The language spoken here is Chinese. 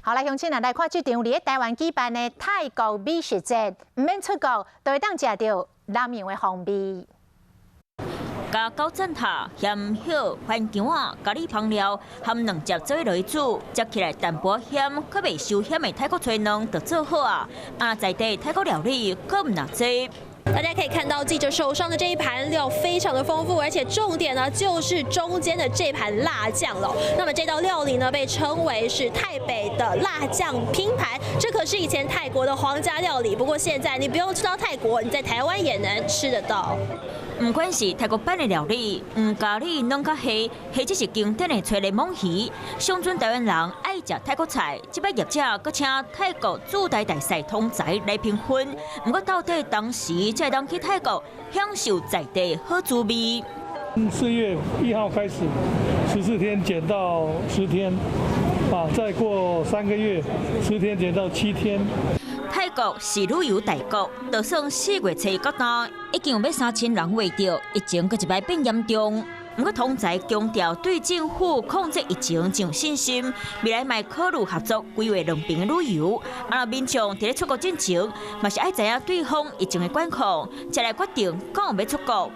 好，来，乡亲来看这场伫台湾举办的泰国美食节，唔免出国，都会当食到南洋的风味。加高枕头、咸hiệu、番姜啊、咖喱香料含两只做落去煮，食起来淡薄咸，可袂收咸的泰国菜汤就做好啊！在地泰国料理可唔难做。 大家可以看到记者手上的这一盘料非常的丰富，而且重点呢就是中间的这盘辣酱了。那么这道料理呢被称为是泰北的辣酱拼盘，这可是以前泰国的皇家料理。不过现在你不用去到泰国，你在台湾也能吃得到。不管是泰国版的料理，咖喱弄较稀，或者是经典的吹柠檬鱼，乡村台湾人爱食泰国菜。这摆业者搁请泰国驻台大使通才来评分。不过到底当时才当去泰国享受在地好滋味。4月1号开始，14天减到10天，再过3个月，10天减到7天。 泰国是旅游大国，就算4月初到单，已经有要3000人围着，疫情搁一摆变严重。不过通才强调对政府控制疫情真有信心，未来卖考虑合作规划两边的旅游。民众伫咧出国之前，嘛是爱知影对方疫情的管控，才来决定敢有要出国。